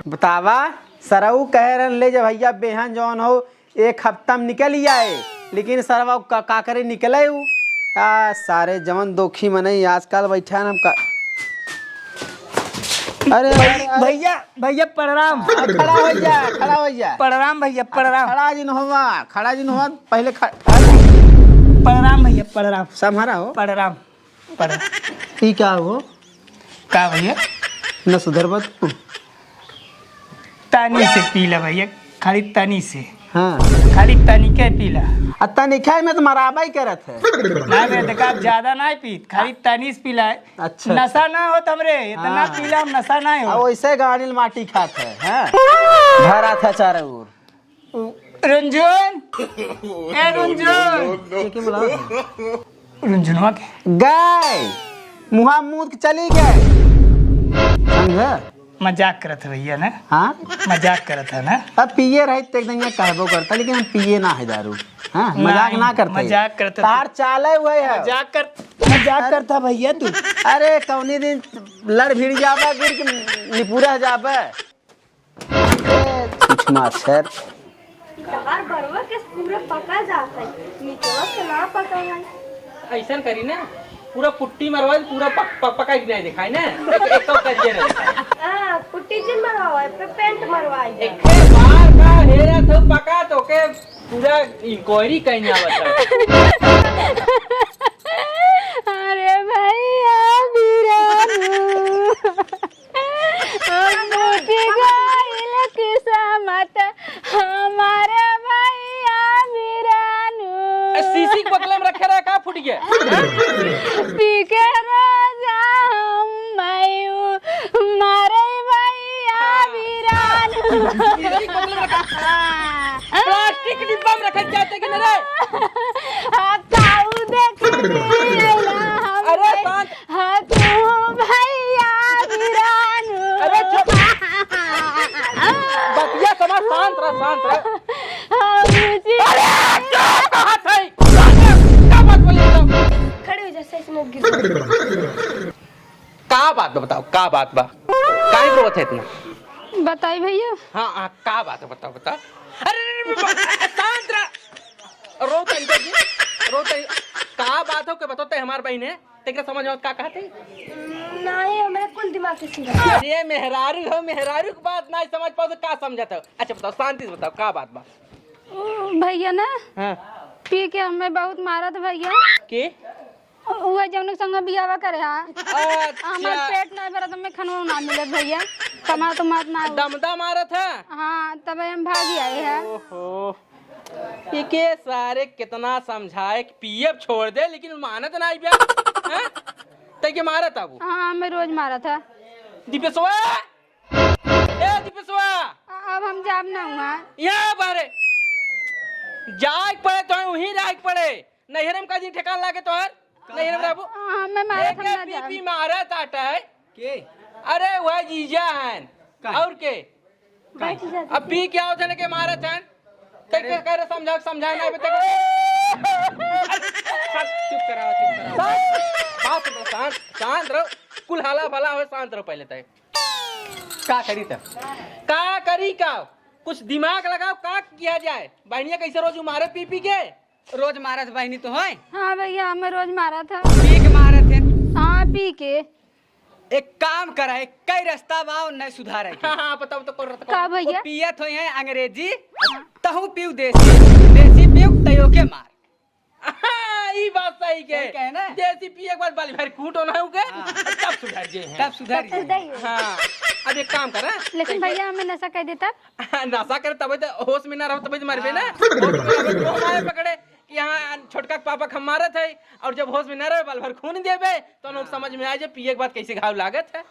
बतावा सरऊ कह रहे ले जब भैया बेहन जौन हो एक हफ्ता में निकल ही आए, लेकिन सरवा का करे निकले सारे जवन दोखी मने आजकल बैठा हम का। अरे भैया भैया प्रणाम। खड़ा हो जा, खड़ा हो जा। प्रणाम भैया प्रणाम। खड़ा जी न हुआ, खड़ा जी न हुआ पहले प्रणाम भैया प्रणाम। सम्हारा हो प्रणाम प्रणाम। ठीक क्या हो का भैया न सुधरबत तनी से पीला भैया, खाली तनी से। हाँ खाली तनी के पीला। अत्ता नहीं खाए में तो मराबा ही करत है ना मैं देखा ज्यादा ना पीत, खाली तनी से पीला है। अच्छा नशा ना हो हमरे, इतना पीला हम नशा ना हो। वैसे गाड़ी माटी खात है हाँ? भरा था चारों ओर। रंजन ए रंजन रंजनवा के गए मुहा मुँह के चली गए, समझा? मजाक करत है भैया ना। हाँ मजाक करत है ना। अब पिए रहे तो एकदम ये कहबो करता, लेकिन हम पिए ना है दारू। हाँ मजाक ना करते, मजाक करते तार चाले हुए है। मजाक करता भैया तू। अरे कौनी दिन लड़ भिड़ जाबा गिर के निपुरा जाबा कुछ मास्टर यार बरवा के पूरा पका जाता है, नीचवा से ना पका है। ऐसा करी ना पूरा पुट्टी मरवा पूरा पका के नहीं दिखाई ना, एक तो करिए ना हां पुट्टी जिन मरवाए पे पेंट मरवाई एक बार का हेरा तो पका तो के पूरा इंक्वायरी कहीं आवता। अरे भैया वीरानु मोटी गाइल किस्मत हमारे भैया वीरानु। सीसी के बोतल में रखे रहा का फूट गया पी के राजा हम मायू मारे भैया वीरानु। प्लास्टिक डिब्बा में रखे जाते कि नहीं रे? ताऊ देख अरे शांत। हाँ तू भैया वीरानु। अरे चुप बतिया समझ, शांत रह शांत रह। अरे चुप कहाँ थे? क्या बात बोली तुम? खड़े हो जैसे इसमें गिर। का बात बताओ, का बात बा काहे रोत है इतना? बताई भैया। हाँ हाँ का बात है बताओ बताओ। अरे शांत रह। रोत है जी रोत है। का बात हो के बताते हमार बहन है तेरे समझ आओ का कहते? नहीं हमें कुल दिमाग से सीधा। अरे मेहरारू हो, मेहरारू की बात नहीं समझ पाओ तो का समझाते हो? अच्छा बताओ शांति से बताओ का बात बा। भैया ना हाँ पी के हमें बहुत मारत भैया के वो जौन संग बियावा करे। हाँ हमार अच्छा पेट नहीं भरत, हमें खनवा ना मिलत भैया, कमा तो मत ना। दमदा मारा था। हाँ तब हम भागी आए हैं। ओहो ये के सारे कितना समझाए कि पीएफ छोड़ दे लेकिन मानत नहीं बिया। हैं ते के मारा था वो? हाँ हमें रोज मारा था। दीपेशवा ए दीपेशवा अब हम जाब ना हुआ यहाँ बारे जाग पड़े तो वहीं राग पड़े नहरम का दिन ठेकान लागे तो हर नहरम बाबू हमें मारा था ना जाब। बीबी मारा ताटा है के अरे वह जीजा है और के बैठ जा। अब पी क्या होता है के मारा था तक कह रहे समझा समझा नहीं बता चुप करा बात शांत शांत रहो कुल हाला भला हो शांत रहो पहले तय का करी था का करी का कुछ दिमाग लगाओ का किया जाए बहनिया कैसे रोज मारे पी पी के रोज मारा था बहनी तो है। हाँ भैया हमें रोज मारा था। पी के मारे थे। हाँ पी के। एक काम करा है कई रास्ता बाव नहीं सुधारे हाँ हाँ बताओ तो कर का भैया पियत हो है अंग्रेजी तहु पीऊ देसी देसी पीऊ तयो के मार। ई बात सही के है ना देसी पी एक बार बाली भर कूट होना होगे तब सुधर जे हैं तब सुधारी। हाँ अब एक काम कर लेकिन भैया हमें नशा कर देता। नशा करे तब तो होश में ना रहो तब मरबे ना हमारे पकड़े कि यहाँ छोटका पापा हम मारा थे और जब होश में न रहे बाल भर खून देवे तो लोग समझ में आ जाए पिए के बाद कैसे घाव लागत है।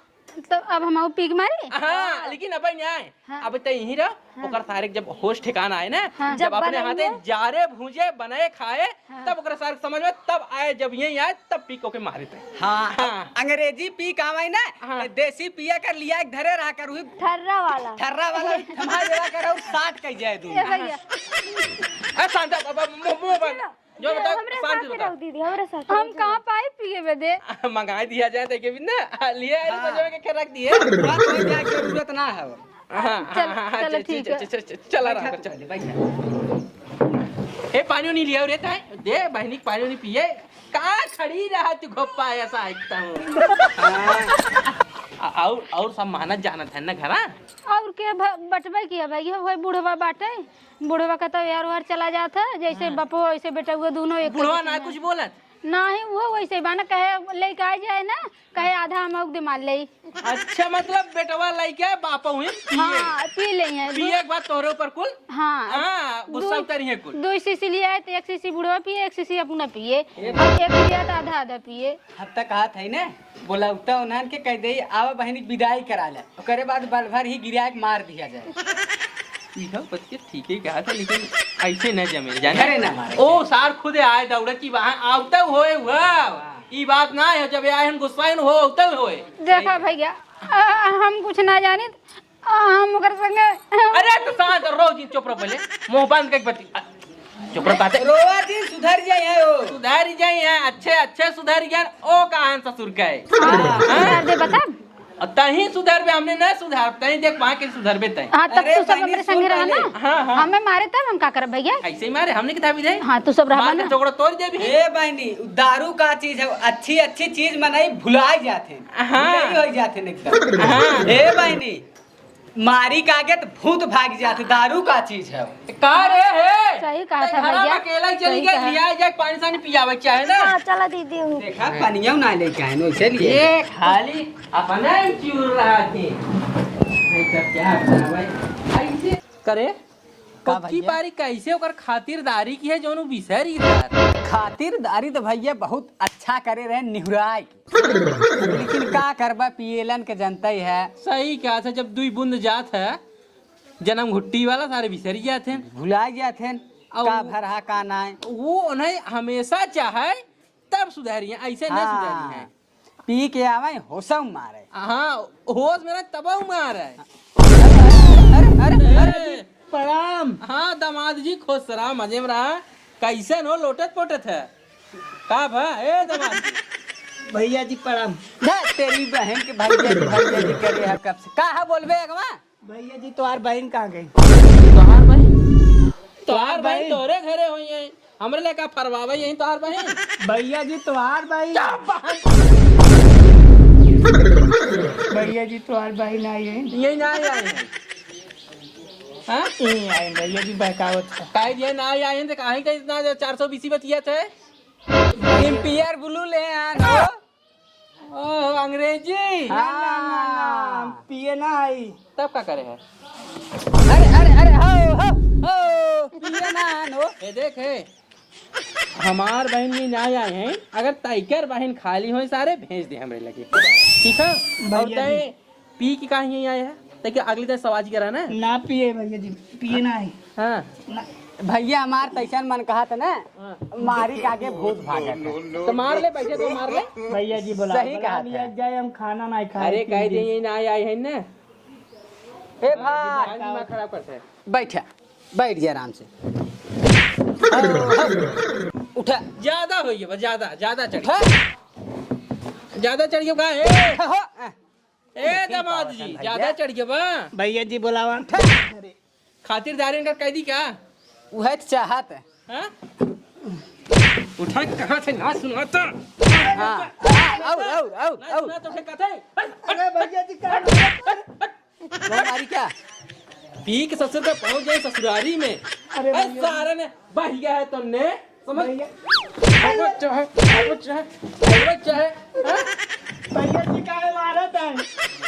तो अब हम पीक मारी। हाँ लेकिन अब नहीं आए। हाँ। अब तो यही रहो ओकर सारे जब होश ठिकाना आए ना, हाँ। जब अपने बनाइए। हाथे जारे भूजे बनाए खाए हाँ। तब ओकर सारे समझ में तब आए, जब यही आए तब पी को के मारे थे। हाँ, हाँ। अंग्रेजी पी कामाई ना, हाँ। तो देसी पिया कर लिया एक धरे रहा कर हुई ठर्रा वाला ठर्रा वाला थमा देला कर और 60 कह जाए तू। ए भैया शांत अब मुंह बंद जो बताओ, हमरे शांत साथ बताओ। रहो दीदी, हमरे साथ हम कहाँ पाए पिए बदे। मंगाई दिया जाए तो के भी ना लिए हाँ। सजो के रख दिए। बात में जाए की जरूरत ना है। चलो ठीक है। चला रहा चल ए पानी नहीं लिया रहता है दे बहनी पानी नहीं पिए का खड़ी रहा तू घोप्पा ऐसा आइता हूँ। और सब मानत जानत है ना घरा। और के बटबे किया भैया वही बुढ़वा बाटे, बुढ़वा का तो यार वार चला जाता जैसे बपो वैसे बेटा हुआ दोनों एक बुढ़वा ना कुछ बोलत नहीं वो वैसे बाना कहे लेके आ जाए ना, कहे आधा हम दिमाग ले। अच्छा मतलब बेटवा लइके बापा हुए हाँ पी ले हैं। पिए के बाद तोरे ऊपर कुल हाँ हाँ गुस्सा उतरी है कुल। 2 सीसी लिया है तो 1 सीसी बुढ़वा पिए 1 सीसी अपना पिए, अब एक लिया तो आधा आधा पिए। हद तक हाथ है ना बोला उठा उन्हन के कह दे आवा बहनी विदाई करा ले, ओकरे बाद बल भर ही गिरा के मार दिया जाए। बच्चे ठीक ही कहा था लेकिन ऐसे न जमे घरे जाने ना मारे। ओ सार खुद आए दौड़ की वहां आवते होए हुआ ई बात ना है जब आए हम गुस्सा हो होते होए। देखा भैया हम कुछ ना जाने हम ओकर संगे अरे तो शांत रहो जी चुप रहो पहले मुंह बंद करके बती चुप रहो बातें रोवा जी सुधर जाए है ओ सुधार जाए हैं अच्छे अच्छे सुधार गए ओ कहां ससुर का है सुधार दे बता। और तही सुधार पे हमने ना सुधार तही देख वहां के सुधार पे तही हाँ तब अरे तू सब बहनी, हमारे सुन संगे रहा पहले। ना। हाँ, हाँ। हमें मारे तब हम का करब भैया। ऐसे ही मारे हमने किताबी दे हाँ तू सब रहा मार ना। के चोकड़ा तोड़ दे भी ए बहनी दारू का चीज है, अच्छी अच्छी चीज मनाई भुलाई जाते हाँ। भुलाई हो जाते एकदम। हाँ। ए बहनी मारी का के तो भूत भाग जाते, दारू का चीज है। का रे है सही कहा था घरा में भैया। अकेला ही चली सही गई कहा। लिया जाए पानी सानी पियावे चाहे ना हाँ चला दीदी हूँ। देखा पनिया ना लेके आए वैसे लिए ये खाली अपना ही चूर रहा थी नहीं तब क्या करना भाई ऐसे करे का पक्की भैया? बारी कैसे ओकर खातिरदारी की है जोनु बिसरी रहा खातिरदारी तो भैया बहुत अच्छा करे रहे निहुराई, लेकिन का करबा पिएलन के जनता ही है। सही कहा था जब दुई बूंद जात है जन्म घुट्टी वाला सारे बिसरी जाते हैं भुलाई जाते हैं और- का भरहा का ना है। वो उन्हें हमेशा चाहे तब सुधारी है ऐसे नहीं सुधारी है। पी के आवे होसम मारे। हाँ होश मेरा तबाह मार है। अरे अरे प्रणाम। हाँ दामाद जी खुश रहा मजे में रहा कैसे नो लोटत पोटत है का भा ए दामाद जी भैया जी प्रणाम। तेरी बहन के भैया जी करे है कब से का बोलबे अगवा। भैया जी तुम्हार बहन कहाँ गई? तोहार बहन तोरे घरे हुई है हमरे लेका फरवावे यही तोहार बहन भैया जी तुम्हार बहन। भैया जी तुम्हार बहन आई है। यही ना आए हैं हाँ यहीं आए भैया जी बहकावत है। काहे दिया ना आए हैं तो काहे का इतना 420 बतिया थे एम्पियर ब्लू ले आनो। ओह अंग्रेजी हाँ। पिए ना आई। तब का करे है अरे अरे अरे हो पिए ना आनो। ए देख है हमार बहन भी ना आए हैं अगर तैकर बहन खाली हो सारे भेज दे हमरे लगे ठीक है और भैया तय पी की कहा यहीं आए है तय अगली तरह सवाजी करा ना ना पिए भैया जी, पिए ना आई। हाँ भैया हमार तैसन मन कहा था ना मारी के आगे भूत भागत है। तो मार ले पैसे तो मार ले भैया जी बोला सही कहा लिया था। जाए हम खाना नहीं खाए। अरे कह दे यहीं ना आए हैं ना ए भाई दिमाग खराब करते हैं बैठा बैठ जा आराम से। उठा ज्यादा हो गया बस ज्यादा ज्यादा चढ़ उठा ज्यादा चढ़ गया का ए हो। ए दामाद जी ज्यादा चढ़ गया बा भैया जी बोलावा। खातिरदारी का कह दी क्या वह तो चाहत है। हाँ? उठा कहाँ से ना सुनाता हाँ औ ना सुना तो फिर कहते अरे भैया जी क्या? वो मारी क्या पी के ससुर पे पहुंच जाए ससुरारी में अरे अरे सारे ने बह गया है तुमने समझ भैया बच्चा है बच्चा है हाँ? भैया जी का मारत है।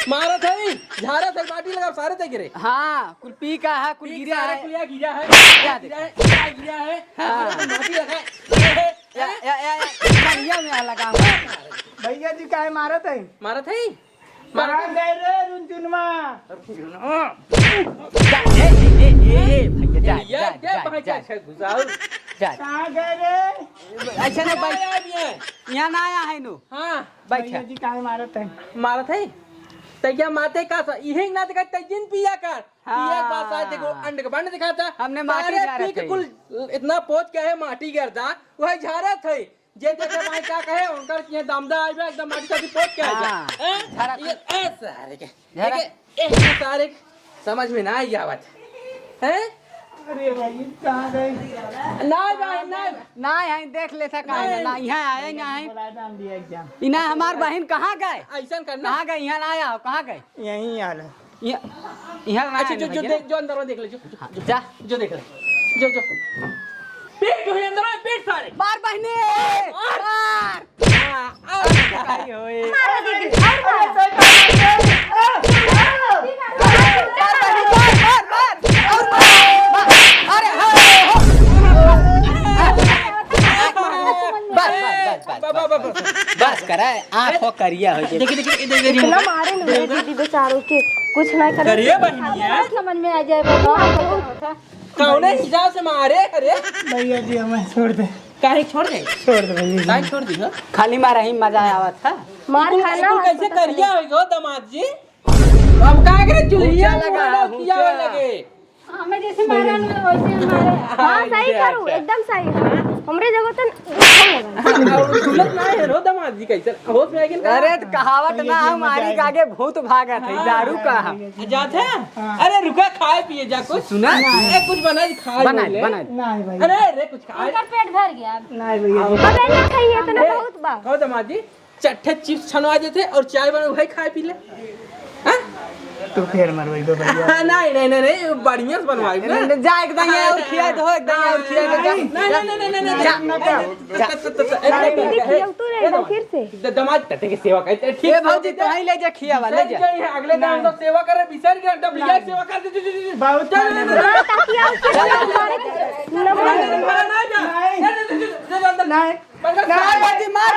मारा था ही झारा था बाटी लगा सारे थे गिरे हाँ कुल पी का है कुल गिरा सारे है। कुलिया गिरा है क्या गिरा है क्या गिरा है हाँ। सारे को माटी लगा है या बढ़िया में लगाऊंगा। भैया जी का मारत है। मारा था ही कहाँ गए रे रुनचुनमा? भैया ये क्या भाई क्या छे घुसाओ कहाँ गए रे? अच्छा ना बैठ, आया भी है यहाँ ना आया है नु हां बैठ। भैया जी काहे मारत है? मारत है तैया माते का इहे ना दिखा तैजिन पिया कर पिया पास आए देखो अंड का बंड दिखाता हमने माटी सारे जा पी के रहे कुल इतना पोत के है माटी गिरता वही झारा थे जे देखे भाई क्या कहे उनकर ये दामदा आइबे एकदम माटी का पोत के हाँ। आइबे झारा ये ऐसा अरे के झारा। एक सारे समझ में ना आई आवत है अरे भाई कहाँ गए? ना भाई ना ना है देख लेता कहाँ ना यहाँ आए ना है बड़ा दाम दिया एग्जाम। इना हमार बहन कहाँ गए? ऐसा करना कहाँ गए? यहाँ ना आया हो, कहाँ गए? यहीं आ रहा। यहाँ ना अच्छा आया जो ना जो भैया। देख जो अंदर देख ले जो जा जो देख ले जो पेट जो है अंदर में पेट सारे मार बहने मार आई होए बस करा आँखों करिया हो देखिए देखिए इतना मारे न मेरे दीदी बेचारों के कुछ ना करे। करिए बहनिया समझ में आ जाए बाबा। कौने हिसाब से मारे अरे भैया जी हमें छोड़ दे, काहे छोड़ दे छोड़ दे भैया जी। काहे छोड़ दी हो खाली मारा ही मजा आवा था। मार खाना कैसे करिया होइगो दामाद जी अब का करे चुलिया लगा, लगा किया ऊंचा। लगे हमें जैसे मारा ना वैसे हमारे। हाँ सही करू एकदम सही। हमरे जगह तो सुलत ना है रो दामाद जी कैसे होश में आगे अरे कहावत ना हमारी के आगे भूत भागत है दारू का हम जाते अरे रुका खाए पिए जा कुछ सुना ए कुछ बना खाए बना ले। बना नहीं भाई, अरे अरे कुछ खाए उनका पेट भर गया अब। नहीं भैया जी। अबे ना खाइए इतना बहुत बा। कहो दामाद जी चट्टे चिप्स छनवा देते और चाय बना वही खाए पी ले हाँ? तू फिर मरवाई दो भैया। नहीं नहीं नहीं नहीं बढ़िया से बनवाई ना जा एकदम यहाँ और खिया दो एकदम यहाँ और खिया दो जा नहीं नहीं नहीं नहीं दीदी खियाऊ तू रे फिर से। दामाद टटे की सेवा करते ठीक ये भौजी तो ही ले जा खिया वाले जा अगले दिन हम लोग सेवा कर रहे बिसर गए डबलिया सेवा कर दे बहुत हाँ, ताकि आप मारे नहीं भौजी मार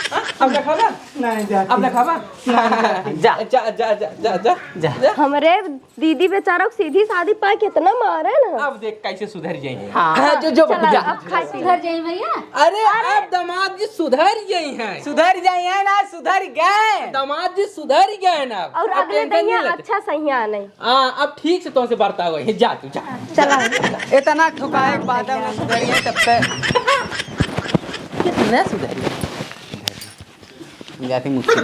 नहीं जा अब खावा जा जा जा जा जा जा हमरे दीदी बेचारों को सीधी शादी पा कितना मारे ना। अब देख कैसे सुधर जाएंगे हाँ जो जो चला जा अब खाई पी। घर जाइए भैया। अरे अब दामाद जी सुधर गई हैं सुधर जाइए ना सुधर गए दामाद जी सुधर गए ना और अब अगले टेंशन दिन नहीं लेते। अच्छा सही नहीं। हाँ अब ठीक से तुमसे बर्ताव हुआ जा तू जा चला इतना ठुकाए के बाद में सुधरिए तब तक कितना सुधर जाती मुझसे